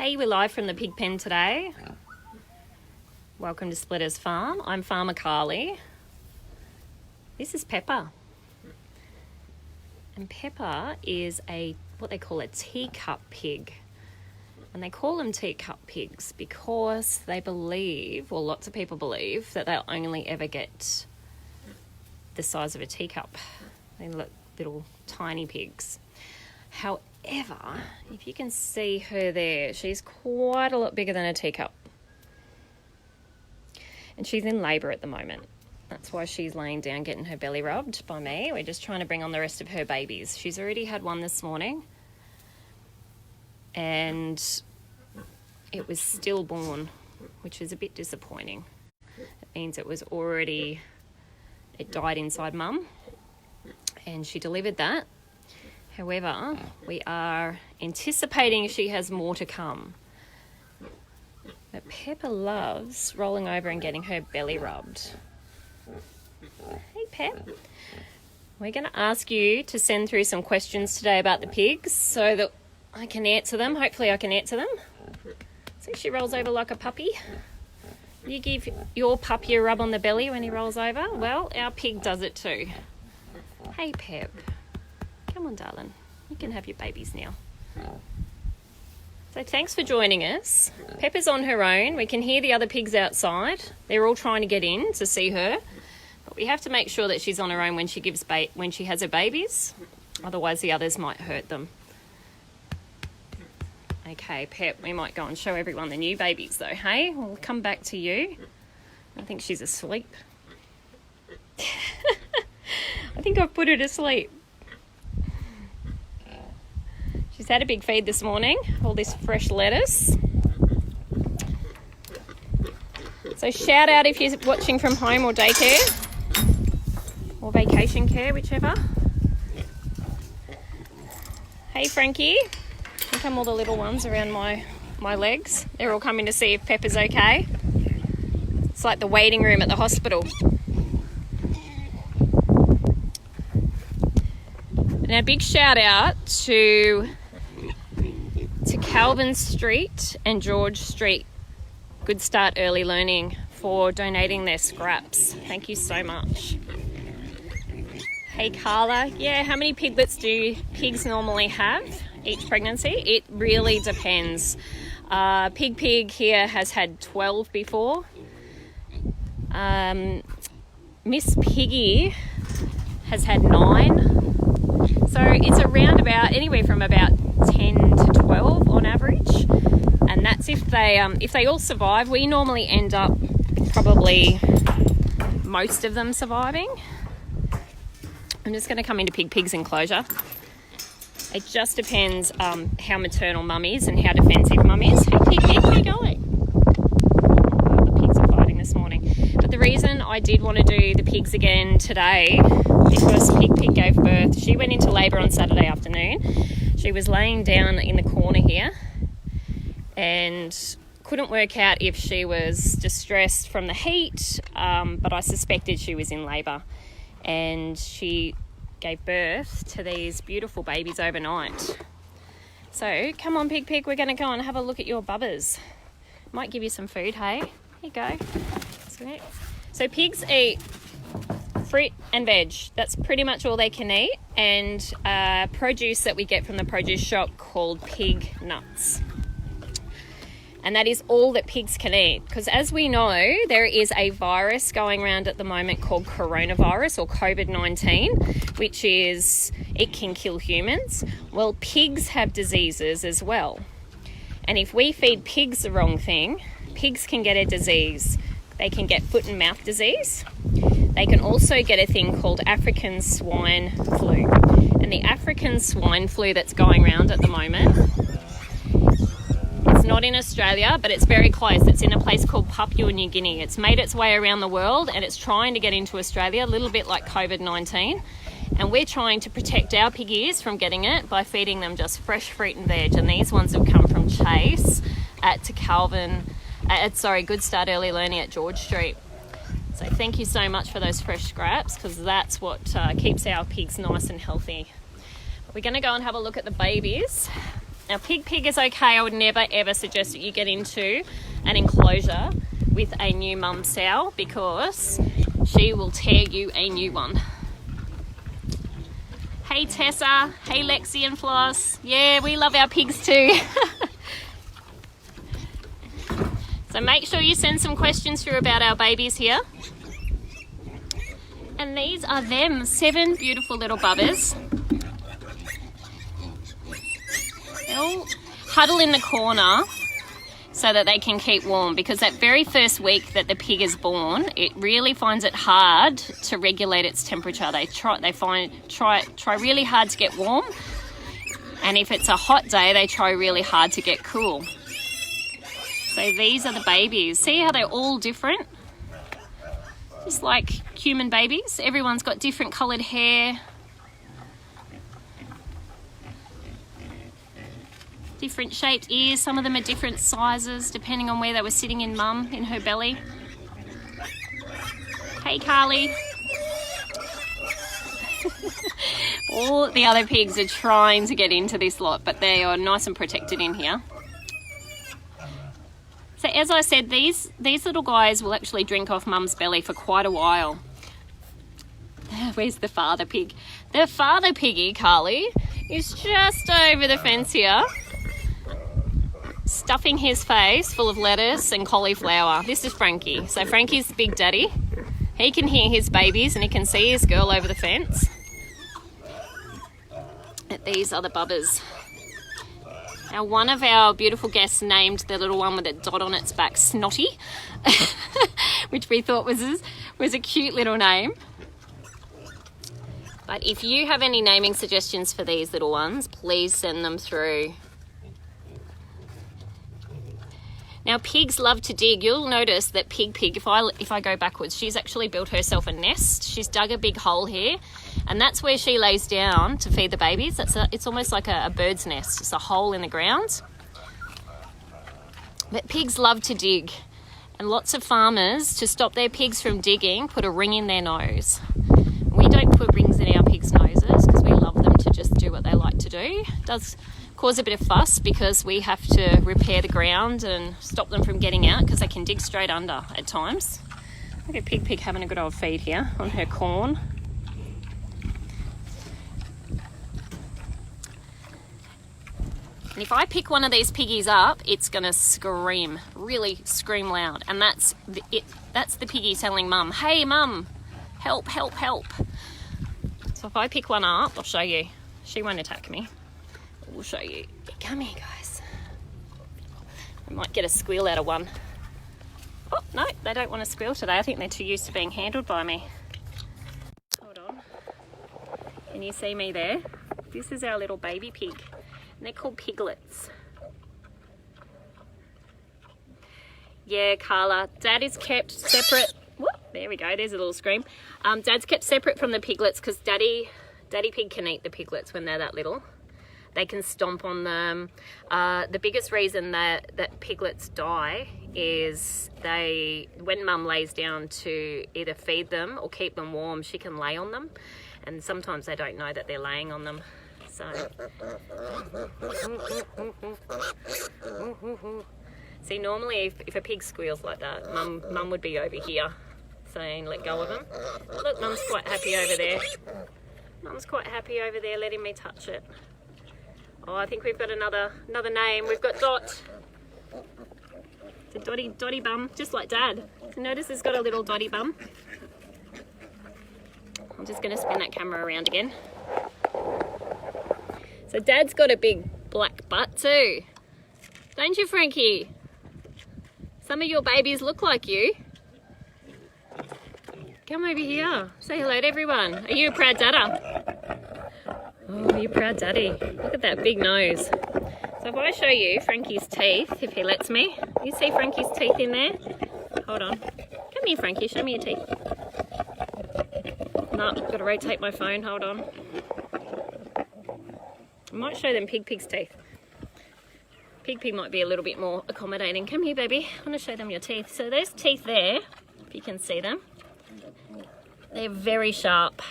Hey, we're live from the pig pen today. Welcome to Splitter's Farm. I'm Farmer Carly. This is Peppa. And Peppa is what they call a teacup pig. And they call them teacup pigs because they believe, well, lots of people believe, that they'll only ever get the size of a teacup. They look little tiny pigs. However, if you can see her there, she's quite a lot bigger than a teacup. And she's in labour at the moment. That's why she's laying down getting her belly rubbed by me. We're just trying to bring on the rest of her babies. She's already had one this morning. And it was stillborn, which is a bit disappointing. It means it died inside mum. And she delivered that. However, we are anticipating she has more to come. But Peppa loves rolling over and getting her belly rubbed. Hey, Pep. We're going to ask you to send through some questions today about the pigs so that I can answer them. Hopefully I can answer them. See, she rolls over like a puppy. You give your puppy a rub on the belly when he rolls over. Well, our pig does it too. Hey, Pep. Come on, darling. You can have your babies now. So thanks for joining us. Peppa's on her own. We can hear the other pigs outside. They're all trying to get in to see her. But we have to make sure that she's on her own when she has her babies. Otherwise, the others might hurt them. Okay, Pep, we might go and show everyone the new babies though, hey? We'll come back to you. I think she's asleep. I think I've put her to sleep. She's had a big feed this morning, all this fresh lettuce. So shout out if you're watching from home or daycare or vacation care, whichever. Hey, Frankie. Here come all the little ones around my legs. They're all coming to see if Peppa's okay. It's like the waiting room at the hospital. And a big shout out to Calvin Street and George Street Good Start Early Learning for donating their scraps. Thank you so much. Hey, Carla. Yeah, how many piglets do pigs normally have each pregnancy? It really depends. Pig here has had 12 before. Miss Piggy has had 9. So it's around anywhere from about 10 to 12 on average. And that's if they all survive. We normally end up probably most of them surviving. I'm just going to come into Pig's enclosure. It just depends how maternal mum is and how defensive mum is. Hey, Pig, where are you going? The pigs are fighting this morning. But the reason I did want to do the pigs again today, because Pig gave birth. She went into labour on Saturday afternoon. She was laying down in the corner here and couldn't work out if she was distressed from the heat, but I suspected she was in labour. And she gave birth to these beautiful babies overnight. So come on, Pig, we're going to go and have a look at your bubbers. Might give you some food, hey? Here you go. Sweet. So pigs eat fruit and veg. That's pretty much all they can eat. And produce that we get from the produce shop called pig nuts. And that is all that pigs can eat. Because as we know, there is a virus going around at the moment called coronavirus or COVID-19, which it can kill humans. Well, pigs have diseases as well. And if we feed pigs the wrong thing, pigs can get a disease. They can get foot and mouth disease. They can also get a thing called African swine flu. And the African swine flu that's going around at the moment, it's not in Australia, but it's very close. It's in a place called Papua New Guinea. It's made its way around the world and it's trying to get into Australia, a little bit like COVID-19. And we're trying to protect our piggies from getting it by feeding them just fresh fruit and veg. And these ones have come from Chase Good Start Early Learning at George Street. So thank you so much for those fresh scraps because that's what keeps our pigs nice and healthy. We're going to go and have a look at the babies. Now, Pig is okay. I would never ever suggest that you get into an enclosure with a new mum sow because she will tear you a new one. Hey Tessa, hey Lexi and Floss. Yeah, we love our pigs too. So make sure you send some questions through about our babies here. And these are them, 7 beautiful little bubbers. They'll huddle in the corner so that they can keep warm, because that very first week that the pig is born, it really finds it hard to regulate its temperature. They try really hard to get warm, and if it's a hot day, they try really hard to get cool. So these are the babies. See how they're all different? Just like human babies. Everyone's got different coloured hair, different shaped ears. Some of them are different sizes depending on where they were sitting in mum, in her belly. Hey Carly. All the other pigs are trying to get into this lot, but they are nice and protected in here. So as I said, these little guys will actually drink off mum's belly for quite a while. Where's the father pig? The father piggy, Carly, is just over the fence here, stuffing his face full of lettuce and cauliflower. This is Frankie. So Frankie's the big daddy. He can hear his babies and he can see his girl over the fence. And these are the bubbers. Now, one of our beautiful guests named the little one with a dot on its back Snotty, which we thought was a cute little name. But if you have any naming suggestions for these little ones, please send them through. Now, pigs love to dig. You'll notice that Pig, if I go backwards, she's actually built herself a nest. She's dug a big hole here, and that's where she lays down to feed the babies. It's almost like a bird's nest. It's a hole in the ground. But pigs love to dig, and lots of farmers, to stop their pigs from digging, put a ring in their nose. We don't put rings in our pigs' noses because we love them to just do what they like to do. It does cause a bit of fuss because we have to repair the ground and stop them from getting out because they can dig straight under at times. Look at Pig having a good old feed here on her corn. And if I pick one of these piggies up, it's going to scream, really scream loud. And that's the piggy telling mum, hey mum, help, help, help. So if I pick one up, I'll show you. She won't attack me. We'll show you. Come here, guys. We might get a squeal out of one. Oh, no, they don't want to squeal today. I think they're too used to being handled by me. Hold on. Can you see me there? This is our little baby pig. And they're called piglets. Yeah, Carla. Dad is kept separate. Whoop, there we go. There's a little scream. Dad's kept separate from the piglets because Daddy Pig can eat the piglets when they're that little. They can stomp on them. The biggest reason that piglets die is when mum lays down to either feed them or keep them warm, she can lay on them. And sometimes they don't know that they're laying on them. So, see, normally if a pig squeals like that, mum would be over here saying let go of him. Look, mum's quite happy over there. Mum's quite happy over there letting me touch it. Oh, I think we've got another name. We've got Dot. It's a dotty bum, just like Dad. So notice it's got a little dotty bum. I'm just going to spin that camera around again. So Dad's got a big black butt too. Don't you, Frankie? Some of your babies look like you. Come over here. Say hello to everyone. Are you a proud dada? Oh, you're a proud daddy. Look at that big nose. So if I show you Frankie's teeth, if he lets me. You see Frankie's teeth in there? Hold on. Come here, Frankie. Show me your teeth. No, I've got to rotate my phone. Hold on. I might show them Pig's teeth. Pig might be a little bit more accommodating. Come here, baby. I want to show them your teeth. So those teeth there, if you can see them, they're very sharp.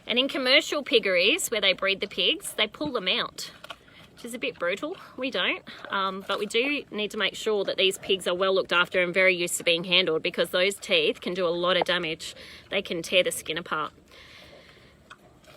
And in commercial piggeries, where they breed the pigs, they pull them out which is a bit brutal. We don't, but we do need to make sure that these pigs are well looked after and very used to being handled, because those teeth can do a lot of damage. They can tear the skin apart.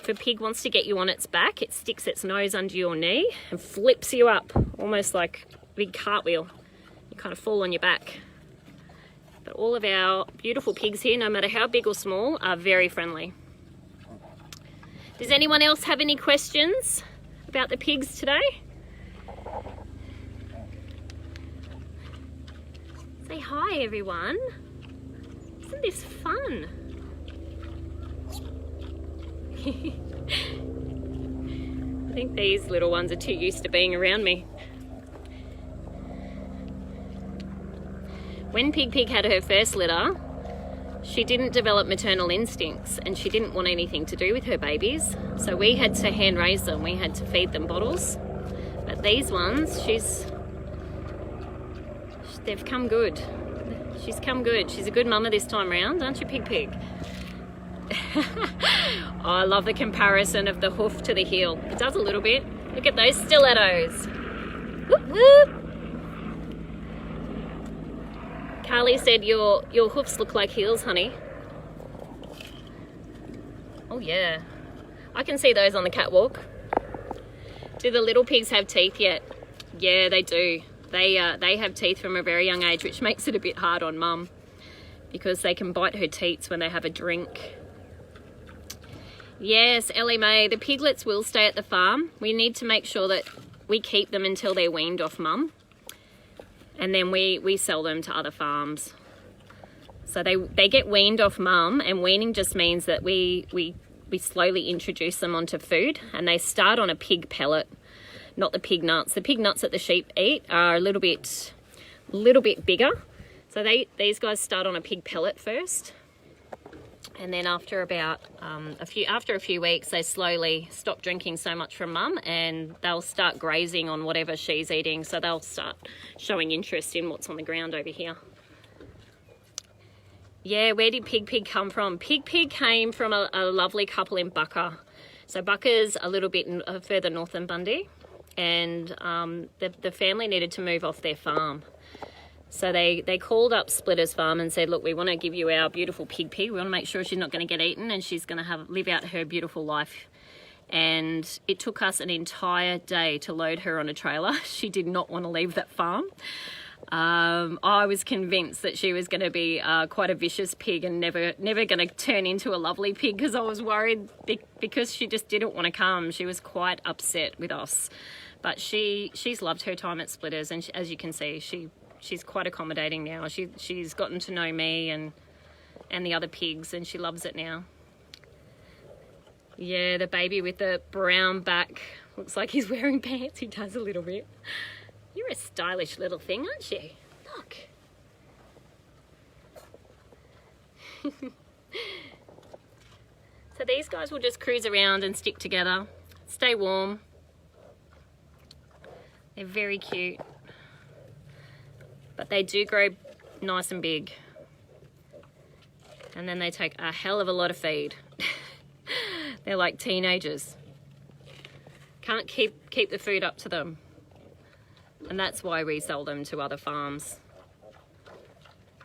If a pig wants to get you on its back, it sticks its nose under your knee and flips you up, almost like a big cartwheel. You kind of fall on your back. But all of our beautiful pigs here, no matter how big or small, are very friendly. Does anyone else have any questions about the pigs today? Say hi, everyone. Isn't this fun? I think these little ones are too used to being around me. When Pig had her first litter, she didn't develop maternal instincts and she didn't want anything to do with her babies. So we had to hand raise them. We had to feed them bottles. But these ones, they've come good. She's come good. She's a good mama this time round, aren't you, Pig? Oh, I love the comparison of the hoof to the heel. It does a little bit. Look at those stilettos. Whoop, whoop. Carly said your hoofs look like heels, honey. Oh yeah, I can see those on the catwalk. Do the little pigs have teeth yet? Yeah, they do. They have teeth from a very young age, which makes it a bit hard on mum, because they can bite her teats when they have a drink. Yes, Ellie Mae, the piglets will stay at the farm. We need to make sure that we keep them until they're weaned off mum. And then we sell them to other farms. So they get weaned off mum, and weaning just means that we slowly introduce them onto food, and they start on a pig pellet, not the pig nuts. The pig nuts that the sheep eat are a little bit bigger. So these guys start on a pig pellet first. And then after about after a few weeks, they slowly stop drinking so much from mum, and they'll start grazing on whatever she's eating. So they'll start showing interest in what's on the ground over here. Yeah, where did Pig come from? Pig came from a lovely couple in Bucka. So Bucka's a little bit further north than Bundy, and the family needed to move off their farm. So they called up Splitter's farm and said, look, we want to give you our beautiful Pig. We want to make sure she's not going to get eaten and she's going to live out her beautiful life. And it took us an entire day to load her on a trailer. She did not want to leave that farm. I was convinced that she was going to be quite a vicious pig and never going to turn into a lovely pig, because I was worried because she just didn't want to come. She was quite upset with us. But she's loved her time at Splitters, and as you can see, she's quite accommodating now. She's gotten to know me and the other pigs, and she loves it now. Yeah, the baby with the brown back looks like he's wearing pants. He does a little bit. You're a stylish little thing, aren't you? Look. So these guys will just cruise around and stick together, stay warm. They're very cute. But they do grow nice and big. And then they take a hell of a lot of feed. They're like teenagers. Can't keep the food up to them. And that's why we sell them to other farms,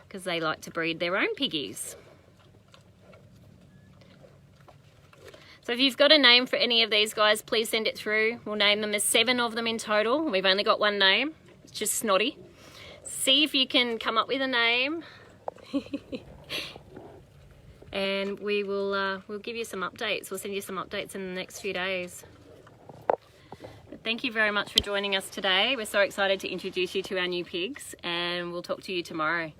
because they like to breed their own piggies. So if you've got a name for any of these guys, please send it through. We'll name them. There's 7 of them in total. We've only got one name. It's just Snotty. See if you can come up with a name. And we'll give you some updates. We'll send you some updates in the next few days. But thank you very much for joining us today. We're so excited to introduce you to our new pigs, and we'll talk to you tomorrow.